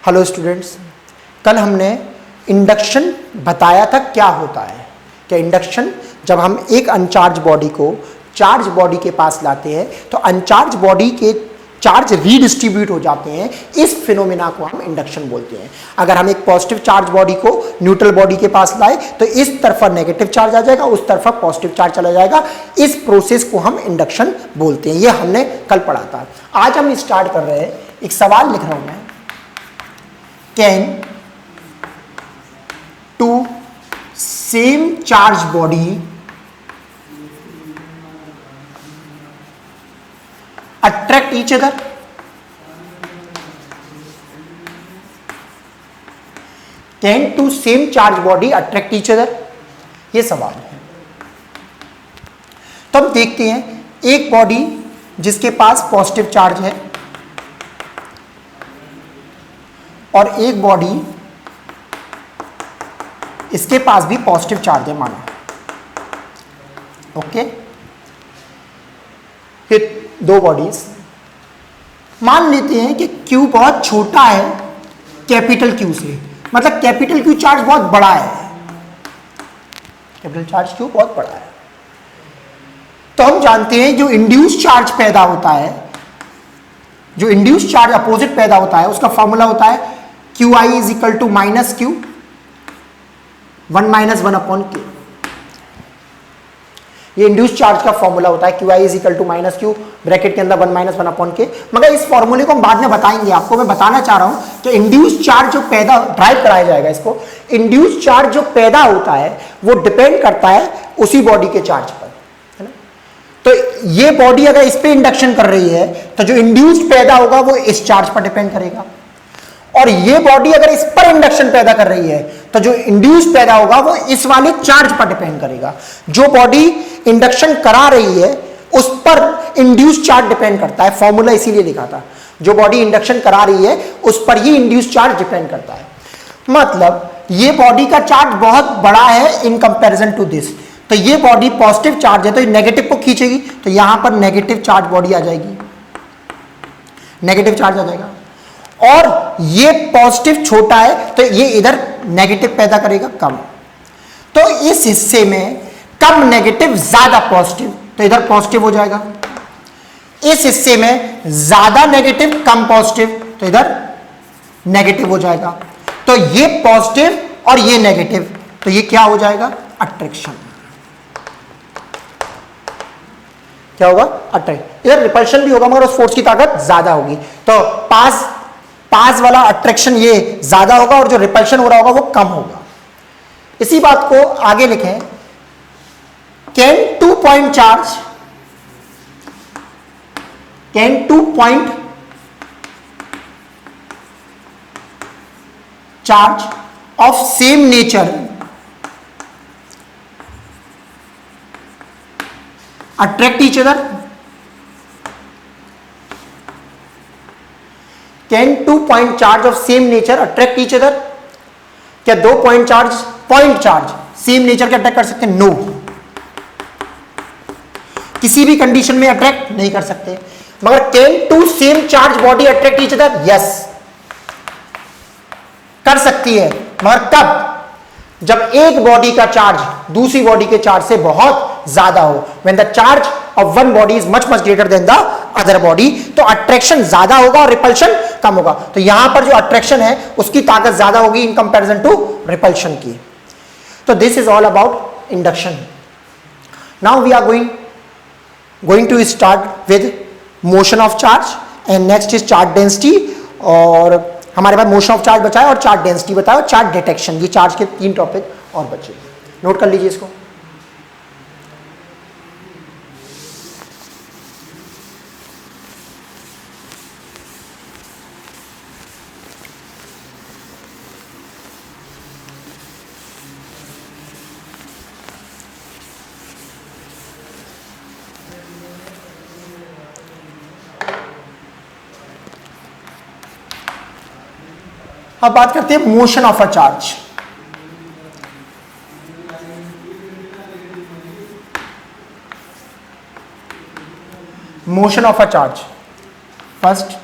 Hello students, कल हमने induction बताया था क्या होता है। क्या इंडक्शन, जब हम एक अनचार्ज बॉडी को चार्ज बॉडी के पास लाते हैं तो अनचार्ज बॉडी के चार्ज रीडिस्ट्रीब्यूट हो जाते हैं, इस फिनोमेना को हम इंडक्शन बोलते हैं। अगर हम एक पॉजिटिव चार्ज बॉडी को न्यूट्रल बॉडी के पास लाए तो इस तरफ नेगेटिव चार्ज आ जाएगा, उस तरफ पॉजिटिव चार्ज चला जाएगा। इस प्रोसेस को हम इंडक्शन बोलते हैं। ये हमने कल पढ़ा था। आज हम स्टार्ट कर रहे हैं, एक सवाल लिख रहा हूं मैं। Can two same charge body attract each other? Can two same charge body attract each other? ये सवाल है। तो हम देखते हैं, एक बॉडी जिसके पास पॉजिटिव चार्ज है और एक बॉडी इसके पास भी पॉजिटिव चार्ज है, माना। ओके, फिर दो बॉडीज, मान लेते हैं कि Q बहुत छोटा है कैपिटल Q से, मतलब कैपिटल Q चार्ज बहुत बड़ा है, कैपिटल चार्ज Q बहुत बड़ा है। तो हम जानते हैं जो इंड्यूस चार्ज पैदा होता है, जो इंड्यूस चार्ज अपोजिट पैदा होता है, उसका फॉर्मूला होता है QI is equal to minus Q 1 minus 1 upon Q। ये इंड्यूस चार्ज का फॉर्मूला होता है, QI is equal to minus Q bracket के अंदर 1 माइनस 1 अपॉन K। मगर इस फॉर्मूले को हम बाद में बताएंगे आपको। मैं बताना चाह रहा हूं कि इंड्यूस चार्ज जो पैदा ड्राइव कराया जाएगा इसको, इंड्यूस चार्ज जो पैदा होता है वो डिपेंड करता है उसी बॉडी के चार्ज पर, है ना। तो ये बॉडी अगर इस पे इंडक्शन कर रही है तो जो इंड्यूस पैदा होगा वो इस चार्ज पर डिपेंड करेगा, और ये बॉडी अगर इस पर इंडक्शन पैदा कर रही है तो जो इंड्यूस पैदा होगा वो इस वाले चार्ज पर डिपेंड करेगा। जो बॉडी इंडक्शन करा रही है उस पर इंड्यूस चार्ज डिपेंड करता है, फॉर्मूला इसीलिए लिखा था। जो बॉडी इंडक्शन करा रही है उस पर ही इंड्यूस चार्ज डिपेंड करता है। मतलब ये बॉडी का चार्ज बहुत बड़ा है इन कंपैरिजन टू दिस, तो ये बॉडी पॉजिटिव चार्ज है तो ये नेगेटिव को खींचेगी, तो यहां पर नेगेटिव चार्ज बॉडी आ जाएगी, नेगेटिव चार्ज आ जाएगा। और ये पॉजिटिव छोटा है तो ये इधर नेगेटिव पैदा करेगा, कम। तो इस हिस्से में कम नेगेटिव ज्यादा पॉजिटिव, तो इधर पॉजिटिव हो जाएगा। इस हिस्से में ज्यादा नेगेटिव कम पॉजिटिव, तो इधर नेगेटिव हो जाएगा। तो ये पॉजिटिव और ये नेगेटिव, तो ये क्या हो जाएगा, अट्रैक्शन। क्या होगा, अट्रैक्ट। इधर रिपल्शन भी होगा मगर उस फोर्स की ताकत ज्यादा होगी, तो पास वाला अट्रैक्शन ये ज्यादा होगा और जो रिपल्शन हो रहा होगा वो कम होगा। इसी बात को आगे लिखें, can two point charge of same nature attract each other. Can two point charge of same nature attract each other? क्या दो पॉइंट चार्ज सेम नेचर के अट्रैक्ट कर सकते हैं? नो, किसी भी कंडीशन में अट्रैक्ट नहीं कर सकते। मगर can two same charge body attract each other? Yes, कर सकती है। मगर कब? जब एक बॉडी का चार्ज दूसरी बॉडी के चार्ज से बहुत ज्यादा हो, when the charge of one body is much greater than the other body, तो अट्रैक्शन ज्यादा होगा और रिपल्शन कम होगा। तो यहां पर जो अट्रैक्शन है उसकी ताकत ज्यादा होगी इन कंपैरिजन टू रिपल्शन की। तो this is all about induction. Now we are going to start with motion of charge and next is charge density. और हमारे पास मोशन ऑफ चार्ज बचा है और चार्ज डेंसिटी बताया और चार्ज डिटेक्शन। ये चार्ज के 3 टॉपिक और बचे, नोट कर लीजिए इसको। अब बात करते हैं motion of a charge. motion of a charge. First,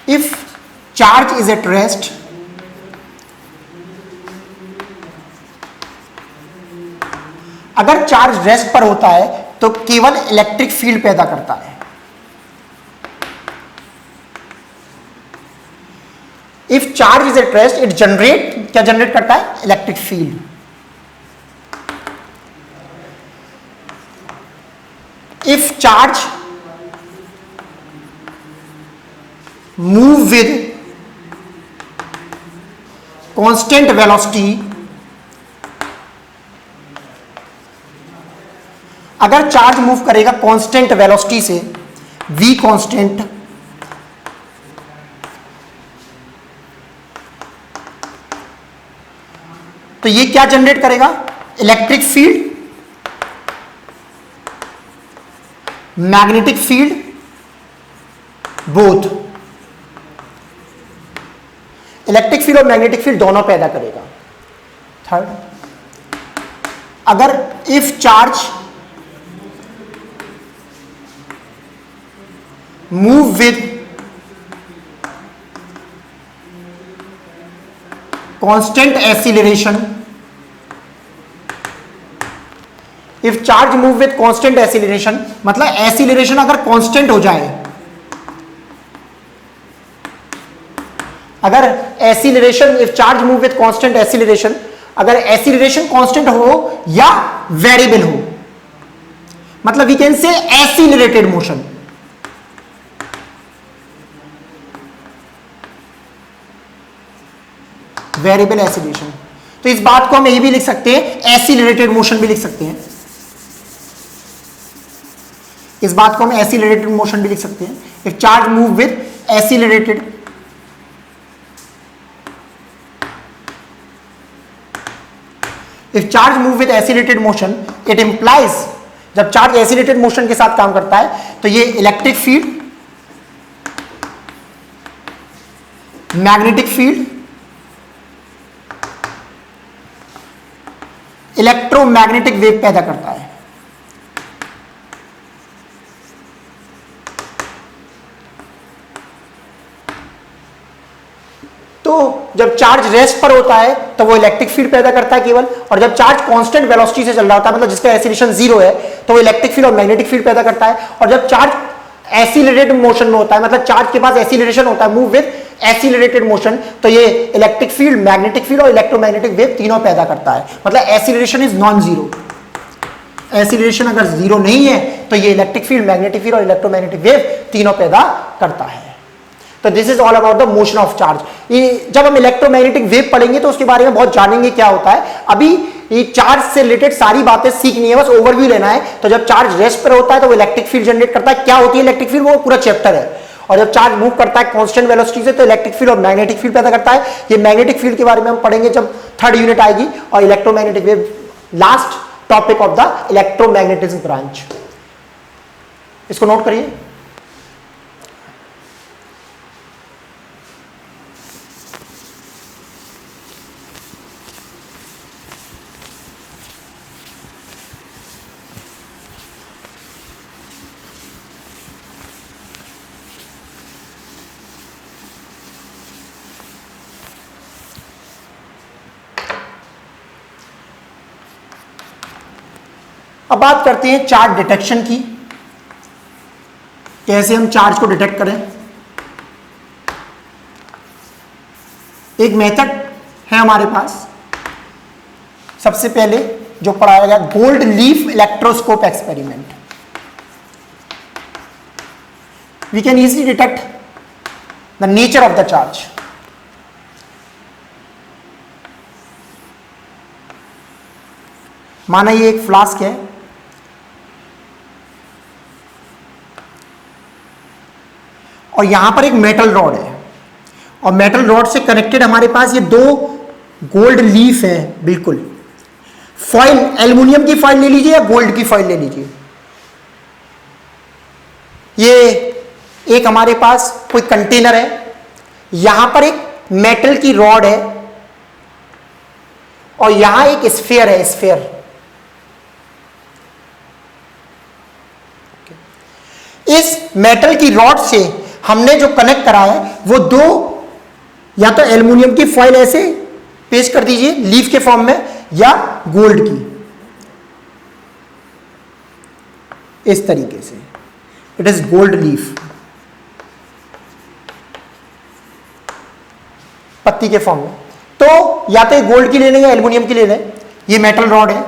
if charge is at rest, अगर चार्ज रेस्ट पर होता है तो केवल इलेक्ट्रिक फील्ड पैदा करता है। If charge is at rest it generate, क्या जनरेट करता है? Electric field. If charge move with constant velocity, अगर चार्ज मूव करेगा कांस्टेंट वेलोसिटी से, v कांस्टेंट, तो ये क्या जनरेट करेगा? Electric field, magnetic field, both. Electric field और मैग्नेटिक फील्ड दोनों पैदा करेगा। थर्ड, अगर if charge move with constant acceleration, if charge move with constant acceleration, मतलब एक्सीलरेशन अगर कांस्टेंट हो जाए, अगर acceleration, if charge move with constant acceleration, अगर एक्सीलरेशन कांस्टेंट हो या वेरिएबल हो, मतलब we can say accelerated motion, variable acceleration, तो इस बात को हम ये भी लिख सकते हैं, एक्सीलरेटेड मोशन भी लिख सकते हैं। इस बात को हम एक्सीलरेटेड मोशन भी लिख सकते हैं। If charge move with accelerated, if charge move with accelerated motion it implies, जब चार्ज एक्सीलरेटेड मोशन के साथ काम करता है तो ये electric field, magnetic field, electromagnetic wave पैदा करता है। तो जब चार्ज रेस्ट पर होता है तो वो इलेक्ट्रिक फील्ड पैदा करता है केवल, और जब चार्ज कांस्टेंट वेलोसिटी से चल रहा होता है, मतलब जिसका एक्सीलरेशन 0 है, तो वो इलेक्ट्रिक फील्ड और मैग्नेटिक फील्ड पैदा करता है। और जब चार्ज एक्सीलरेटेड मोशन में होता है, मतलब चार्ज के पास एक्सीलरेशन होता है, मूव विद एक्सीलरेटेड मोशन, तो ये इलेक्ट्रिक फील्ड, मैग्नेटिक फील्ड और इलेक्ट्रोमैग्नेटिक वेव तीनों पैदा करता है। मतलब acceleration is non zero. Acceleration अगर जीरो नहीं है तो ये इलेक्ट्रिक फील्ड, मैग्नेटिक फील्ड और इलेक्ट्रोमैग्नेटिक वेव तीनों पैदा करता है। तो this is all about the motion of charge. जब हम इलेक्ट्रोमैग्नेटिक वेव पढ़ेंगे तो उसके बारे में बहुत जानेंगे क्या होता है। अभी ये चार्ज से रिलेटेड सारी बातें सीखनी है, बस ओवरव्यू लेना है। तो जब चार्ज रेस्ट पर होता है तो वो इलेक्ट्रिक फील्ड जनरेट करता है। क्या होती है इलेक्ट्रिक फील्ड, वो पूरा चैप्टर है। और जब चार्ज मूव करता है कांस्टेंट वेलोसिटी से तो इलेक्ट्रिक फील्ड और मैग्नेटिक फील्ड पैदा करता है। ये मैग्नेटिक फील्ड के बारे में हम पढ़ेंगे जब थर्ड यूनिट आएगी। और electromagnetic wave last topic of the electromagnetism branch. इसको नोट करिए। अब बात करते हैं चार्ज डिटेक्शन की, कैसे हम चार्ज को डिटेक्ट करें। एक मेथड है हमारे पास, सबसे पहले जो पढ़ाया गया gold leaf electroscope experiment. We can easily detect the nature of the charge. माना ये एक फ्लास्क है, और यहां पर एक मेटल रॉड है, और मेटल रॉड से कनेक्टेड हमारे पास ये दो गोल्ड लीफ है। बिल्कुल फॉइल, एल्युमिनियम की फॉइल ले लीजिए या गोल्ड की फॉइल ले लीजिए। ये एक हमारे पास कोई कंटेनर है, यहां पर एक मेटल की रॉड है, और यहां एक स्फीयर है, स्फीयर। इस मेटल की रॉड से हमने जो कनेक्ट करा है वो दो या तो एल्युमिनियम की फॉइल ऐसे पेस्ट कर दीजिए लीफ के फॉर्म में, या गोल्ड की इस तरीके से, इट इज गोल्ड लीफ, पत्ती के फॉर्म में। तो या तो गोल्ड की ले लें या एल्युमिनियम की ले लें। ये मेटल रॉड है,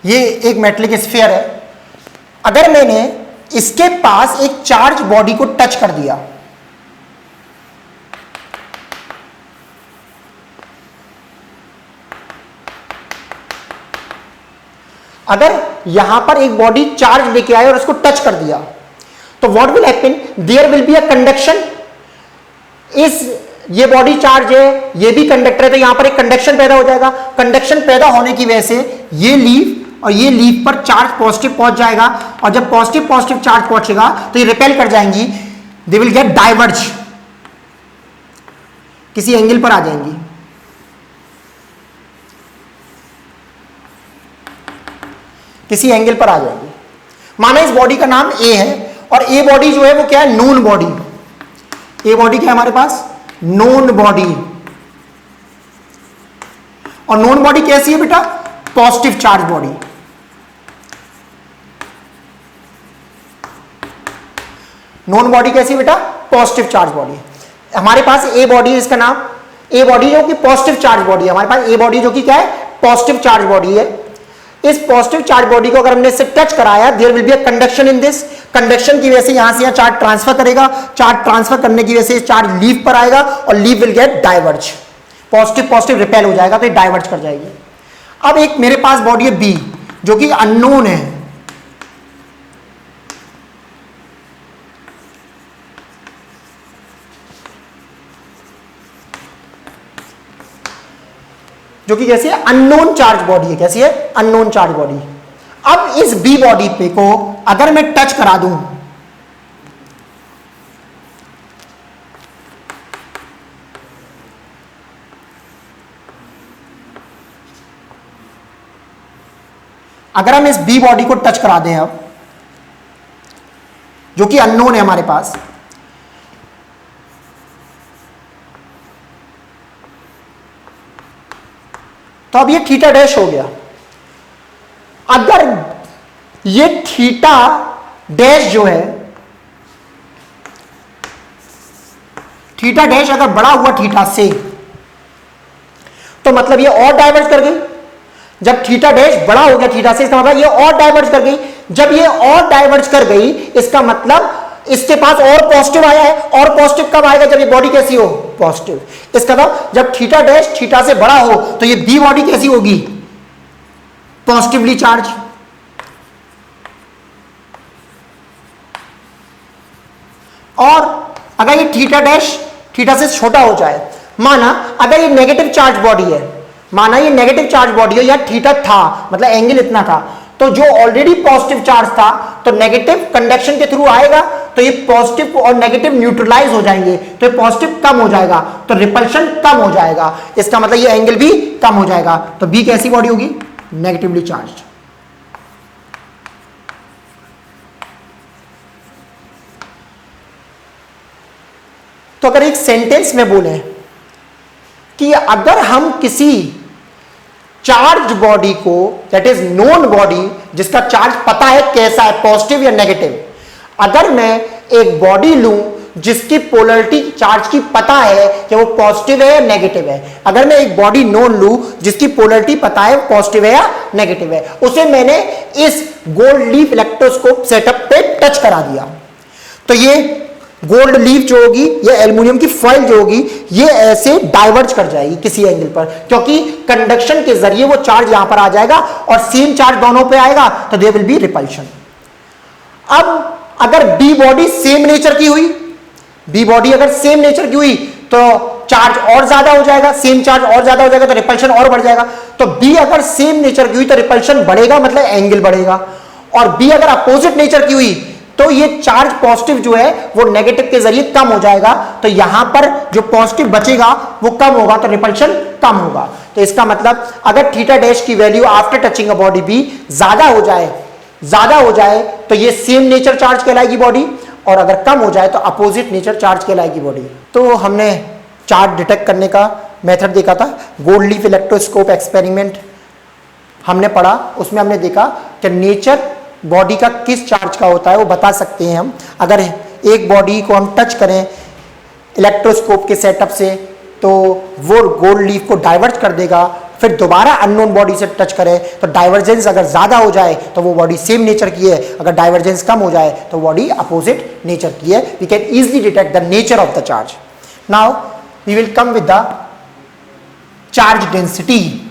ये एक मेटलिक स्फीयर है। अगर मैंने इसके पास एक चार्ज बॉडी को टच कर दिया, अगर यहां पर एक बॉडी चार्ज लेके आए और उसको टच कर दिया, तो what will happen, there will be a conduction. ये बॉडी चार्ज है, ये भी कंडक्टर है, तो यहां पर एक कंडक्शन पैदा हो जाएगा। कंडक्शन पैदा होने की वजह से ये लीफ और ये लीफ पर चार्ज पॉजिटिव पहुंच जाएगा, और जब पॉजिटिव पॉजिटिव चार्ज पहुंचेगा तो ये रिपेल कर जाएंगी, दे विल गेट डाइवर्ज, किसी एंगल पर आ जाएंगी। किसी एंगल पर आ जाएगी। माना इस बॉडी का नाम ए है, और ए बॉडी जो है वो क्या है, नोन बॉडी। ए बॉडी क्या है हमारे पास, नोन बॉडी। और नोन बॉडी कैसी है बेटा, positive charge body. Known body कैसी है बेटा, पॉजिटिव चार्ज बॉडी। हमारे पास ए बॉडी, इसका नाम ए बॉडी जो कि पॉजिटिव चार्ज बॉडी है। हमारे पास ए बॉडी जो कि क्या है, पॉजिटिव चार्ज बॉडी है। इस पॉजिटिव चार्ज बॉडी को अगर हमने इससे टच कराया, there will be a conduction in this. Conduction की वजह से यहां से यहां चार्ज ट्रांसफर करेगा, चार्ज ट्रांसफर करने की वजह से चार्ज लीफ पर आएगा, और leaf will get diverge, positive positive repel हो जाएगा, तो ये डाइवर्ज कर जाएगी। अब एक मेरे पास बॉडी है बी, जो कि अननोन है, जो कि कैसी है, अननोन चार्ज बॉडी है। कैसी है, अननोन चार्ज बॉडी। अब इस बी बॉडी पे को अगर मैं टच करा दूं, अगर हम इस बी बॉडी को टच करा दें, अब जो कि अननोन है हमारे पास, तो अब ये थीटा डैश हो गया। अगर ये थीटा डैश जो है, थीटा डैश अगर बड़ा हुआ थीटा से, तो मतलब ये और डाइवर्ज कर गई। जब थीटा डैश बड़ा हो गया थीटा से, इसका मतलब ये और डाइवर्ज कर गई। जब ये और डाइवर्ज कर गई, इसका मतलब इसके पास और पॉजिटिव आया है। और पॉजिटिव कब आएगा, जब ये बॉडी कैसी हो, पॉजिटिव। इसका मतलब जब थीटा डैश थीटा से बड़ा हो, तो ये बी बॉडी कैसी होगी, पॉजिटिवली चार्ज। और अगर ये थीटा डैश थीटा से छोटा हो जाए, माना अगर ये नेगेटिव चार्ज बॉडी है, माना ये नेगेटिव चार्ज बॉडी है, या थीटा था, मतलब एंगल इतना था, तो जो ऑलरेडी पॉजिटिव चार्ज था, तो नेगेटिव कंडक्शन के थ्रू आएगा, तो ये पॉजिटिव और नेगेटिव न्यूट्रलाइज हो जाएंगे, तो ये पॉजिटिव कम हो जाएगा, तो रिपल्शन कम हो जाएगा। इसका मतलब ये एंगल भी कम हो जाएगा। तो बी कैसी बॉडी होगी, नेगेटिवली चार्ज। तो अगर एक सेंटेंस में बोले कि अगर हम किसी चार्ज बॉडी को, दैट इज नोन बॉडी, जिसका चार्ज पता है कैसा है, पॉजिटिव या नेगेटिव, अगर मैं एक बॉडी लूं जिसकी पोलरिटी चार्ज की पता है कि वो पॉजिटिव है या नेगेटिव है, अगर मैं एक बॉडी नोन लूं जिसकी पोलरिटी पता है पॉजिटिव है या नेगेटिव है, उसे मैंने इस गोल्ड लीफ इलेक्ट्रोस्कोप सेटअप पे टच करा दिया, तो ये गोल्ड लीफ जो होगी, ये एल्युमिनियम की फॉइल जो होगी, ये ऐसे डाइवर्ज कर जाएगी किसी एंगल पर, क्योंकि कंडक्शन के जरिए वो चार्ज यहां पर आ जाएगा और सेम चार्ज दोनों पे आएगा, तो देयर विल बी रिपल्शन। अब अगर बी बॉडी सेम नेचर की हुई, बी बॉडी अगर सेम नेचर की हुई, तो चार्ज और ज्यादा हो जाएगा, सेम चार्ज और ज्यादा हो जाएगा, तो रिपल्शन और बढ़ जाएगा। तो बी अगर सेम नेचर की हुई तो रिपल्शन बढ़ेगा, मतलब एंगल बढ़ेगा। और बी अगर अपोजिट नेचर की हुई, तो ये चार्ज पॉजिटिव जो है वो नेगेटिव के जरिए कम हो जाएगा, तो यहां पर जो पॉजिटिव बचेगा वो कम होगा, तो रिपल्शन कम होगा। तो इसका मतलब अगर थीटा डैश की value after touching a body B ज्यादा हो जाए, तो ये सेम नेचर चार्ज कहलाएगी बॉडी, और अगर कम हो जाए तो अपोजिट नेचर चार्ज कहलाएगी बॉडी। तो हमने चार्ज डिटेक्ट करने का मेथड देखा था, गोल्ड लीफ इलेक्ट्रोस्कोप एक्सपेरिमेंट हमने पढ़ा, उसमें हमने देखा कि नेचर बॉडी का किस चार्ज का होता है वो बता सकते हैं हम। अगर एक बॉडी को हम टच करें इलेक्ट्रोस्कोप के सेटअप से तो वो गोल्ड लीफ को डाइवर्ट कर देगा, फिर दोबारा अननोन बॉडी से टच करें तो डाइवर्जेंस अगर ज्यादा हो जाए तो वो बॉडी सेम नेचर की है, अगर डाइवर्जेंस कम हो जाए तो बॉडी अपोजिट नेचर की है। We can easily detect the nature of the charge. Now we will come with the charge density.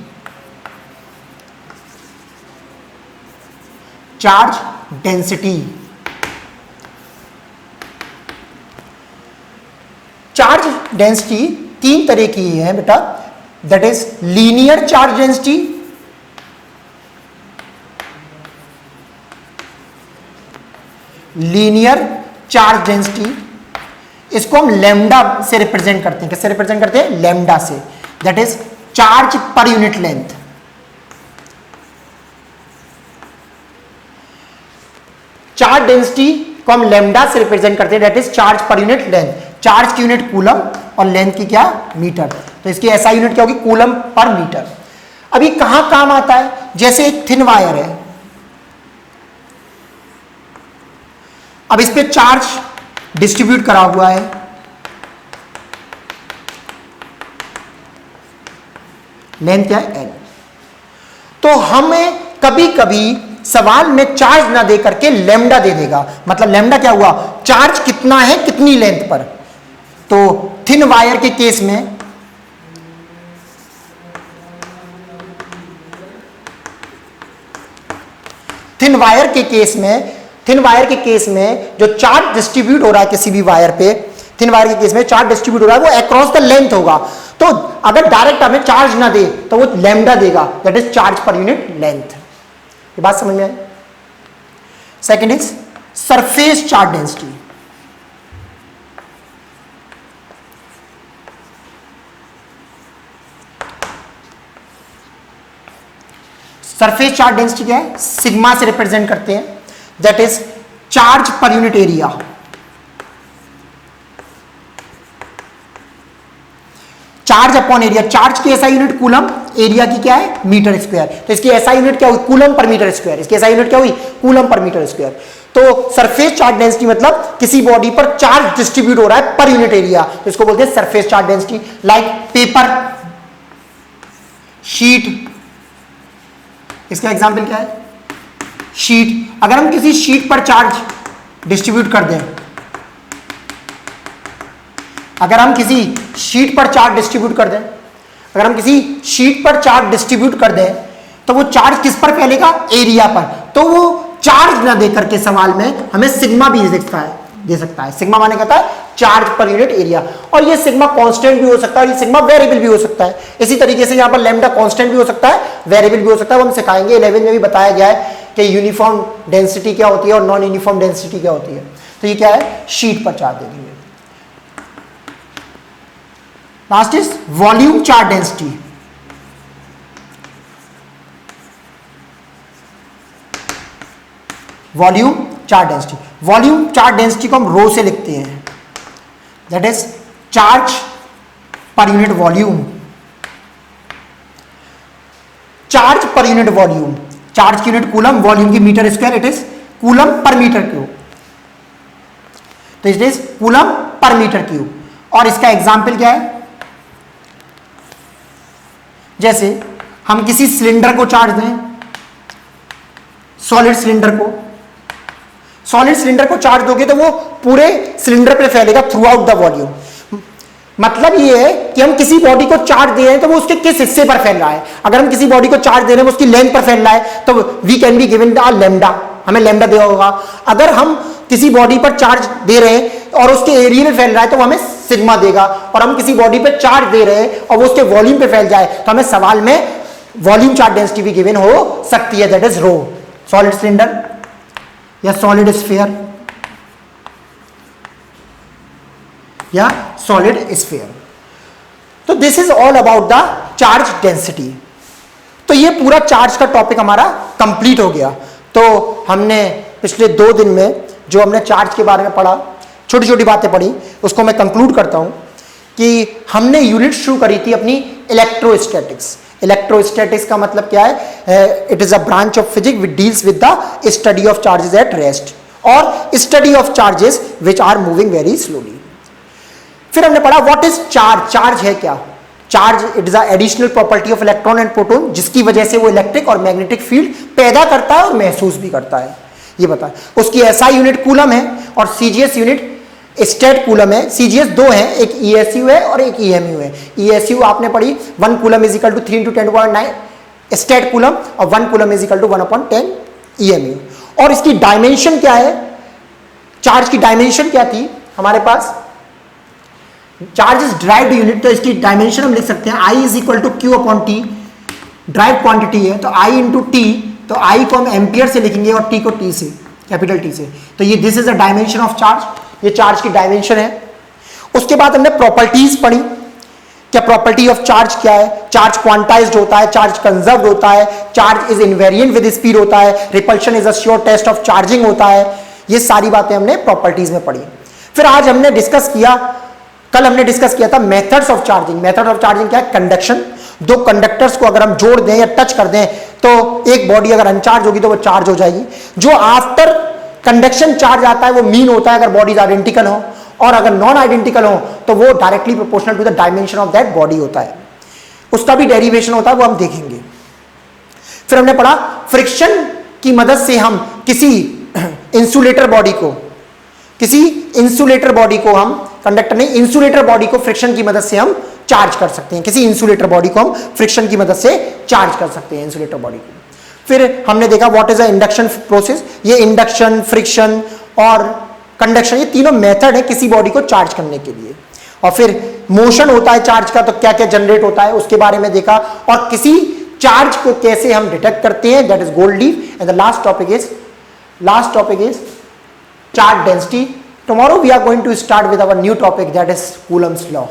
Charge density, charge density तीन तरह की है बेटा, that is linear charge density, linear charge density, इसको हम lambda से रिप्रेजेंट करते हैं। किससे रिप्रेजेंट करते हैं? लैम्डा से, that is charge per unit length. Charge density को हम लैम्डा से रिप्रेजेंट करते हैं, that is charge per unit length. Charge की यूनिट कूलम और लेंथ की क्या? मीटर। तो इसकी ऐसा यूनिट क्या होगी? Coulomb per metre. अभी कहां काम आता है? जैसे एक थिन वायर है, अब इस पे चार्ज डिस्ट्रीब्यूट करा हुआ है, लेंथ क्या है? एल। तो हमें कभी कभी सवाल में चार्ज ना दे करके लैम्डा दे देगा। मतलब लैम्डा क्या हुआ? चार्ज कितना है कितनी लेंथ पर। तो थिन वायर के केस में थिन वायर के केस में जो चार्ज डिस्ट्रीब्यूट हो रहा है किसी भी वायर पे, थिन वायर के केस में चार्ज डिस्ट्रीब्यूट हो रहा है वो अक्रॉस द लेंथ होगा। तो अगर डायरेक्ट हमें चार्ज ना दे तो वो लैम्डा देगा, that is charge per unit length. ये बात समझ में आई? Second is surface charge density. Surface charge density क्या है? सिग्मा से रिप्रेजेंट करते हैं, that is charge per unit area. Charge upon area, charge की ऐसा यूनिट कूलम, एरिया की क्या है? Metre square. तो इसकी ऐसा यूनिट क्या हुई? कूलम पर मीटर स्क्वायर। इसकी ऐसा यूनिट क्या हुई? कूलम पर मीटर स्क्वायर। तो सरफेस चार्ज डेंसिटी मतलब किसी बॉडी पर चार्ज डिस्ट्रीब्यूट हो रहा है पर यूनिट एरिया, तो इसको बोलते हैं surface charge density. Like paper, sheet, इसका एग्जाम्पल क्या है? शीट। अगर हम किसी शीट पर चार्ज डिस्ट्रीब्यूट कर दें, अगर हम किसी शीट पर चार्ज डिस्ट्रीब्यूट कर दें तो वो चार्ज किस पर फैलेगा? एरिया पर। तो वो चार्ज ना दे करके सवाल में हमें सिग्मा भी दे सकता है। सिग्मा माने कहता है चार्ज पर यूनिट एरिया, और ये सिग्मा कांस्टेंट भी हो सकता है, ये सिग्मा वेरिएबल भी हो सकता है। इसी तरीके से यहाँ पर लैम्डा कांस्टेंट भी हो सकता है, वेरिएबल भी हो सकता है। वो हम सिखाएंगे, 11 में भी बताया गया है कि यूनिफॉर्म डेंसिटी क्या होती है और नॉन यूनिफॉर्म डेंसिटी क्या होती है। तो ये क्या है? शीट पर चार्ज दे देंगे। Last is volume charge density. Volume charge density, volume charge density को हम रो से लिखते हैं, that is charge per unit volume. Charge per unit volume, charge की यूनिट कूलम, वॉल्यूम की metre square, it is coulomb पर metre cube. तो it is coulomb पर मीटर क्यूब। और इसका एग्जाम्पल क्या है? जैसे हम किसी सिलेंडर को चार्ज दें, सॉलिड सिलेंडर को चार्ज दोगे तो वो पूरे सिलेंडर पे फैलेगा थ्रू आउट द वॉल्यूम। मतलब ये है कि हम किसी बॉडी को चार्ज दे रहे हैं तो वो उसके किस हिस्से पर फैल रहा है। अगर हम किसी बॉडी को चार्ज दे रहे हैं उसकी लेंथ पर फैल रहा है तो we can be given the lambda, हमें लैम्डा दिया होगा। अगर हम किसी बॉडी पर चार्ज दे रहे हैं और उसके एरिया में फैल रहा है तो वो हमें सिग्मा देगा, और हम किसी बॉडी पर चार्ज दे रहे हैं और वो उसके वॉल्यूम पे फैल जाए तो हमें सवाल में वॉल्यूम चार्ज डेंसिटी भी गिवन हो सकती है, that is rho. Solid cylinder या सॉलिड स्फीयर या सॉलिड स्फीयर। तो this is all about the charge density. तो ये पूरा चार्ज का टॉपिक हमारा कंप्लीट हो गया। तो हमने पिछले 2 दिन में जो हमने चार्ज के बारे में पढ़ा, छोटी छोटी बातें पढ़ी, उसको मैं कंक्लूड करता हूं कि हमने यूनिट शुरू करी थी अपनी इलेक्ट्रोस्टैटिक्स। इलेक्ट्रोस्टैटिक्स का मतलब क्या है? It is a branch of physics which deals with the study of charges at rest और study of charges which are moving very slowly. फिर हमने पढ़ा व्हाट इज चार्ज। चार्ज है क्या? Charge it is a additional property of electron and proton, जिसकी वजह से वो इलेक्ट्रिक और मैग्नेटिक फील्ड पैदा करता है और महसूस भी करता है। ये बता, उसकी एसआई यूनिट कूलम है और सीजीएस यूनिट स्टेट कूलम है। सीजीएस दो है, एक ईएसयू है और एक ईएमयू है। ईएसयू आपने पढ़ी 1 coulomb is equal to 3 × 10⁹ stat coulomb और 1 coulomb is equal to 1/10 EMU. और इसकी डायमेंशन क्या है? चार्ज की डायमेंशन क्या थी हमारे पास? चार्ज इज ड्राइव्ड यूनिट, तो इसकी डायमेंशन हम लिख सकते हैं I is equal to Q/T। Derive quantity है तो I × T, तो I को हम एम्पियर से लिखेंगे और T को T से, कैपिटल T से। तो ये this is a dimension of charge, ये चार्ज की डायमेंशन है। उसके बाद हमने प्रॉपर्टीज पढ़ी, क्या प्रॉपर्टी ऑफ चार्ज क्या है? चार्ज क्वांटाइज्ड होता है, चार्ज कंजर्व्ड होता है, charge is invariant with speed होता है, repulsion is a sure test of charging होता है। ये सारी बातें हमने प्रॉपर्टीज में पढ़ी। फिर आज हमने डिस्कस किया, कल हमने डिस्कस किया था methods of charging. Method of charging क्या है? कंडक्शन। दो कंडक्टर्स को अगर हम जोड़ दें या टच कर दें तो एक बॉडी अगर अनचार्ज होगी तो वो चार्ज हो जाएगी। जो आफ्टर कंडक्शन चार्ज आता है वो मीन होता है अगर बॉडीज आइडेंटिकल हो, और अगर नॉन आइडेंटिकल हो तो वो directly proportional to the dimension of that body होता है। उसका भी डेरिवेशन होता है, वो हम देखेंगे। फिर हमने पढ़ा फ्रिक्शन की मदद से हम किसी इंसुलेटर बॉडी को हम कंडक्टर नहीं, इंसुलेटर बॉडी को फ्रिक्शन की मदद से हम चार्ज कर सकते हैं। किसी इंसुलेटर बॉडी को हम फ्रिक्शन की मदद से चार्ज कर सकते हैं, इंसुलेटर बॉडी को। फिर हमने देखा what is a induction process. ये इंडक्शन, फ्रिक्शन और कंडक्शन, ये तीनों मेथड है किसी बॉडी को चार्ज करने के लिए। और फिर मोशन होता है चार्ज का, तो क्या क्या जनरेट होता है उसके बारे में देखा, और किसी चार्ज को कैसे हम डिटेक्ट करते हैं, that is gold-leaf. And the last topic is charge density. Tomorrow we are going to start with our new topic, that is Coulomb's law.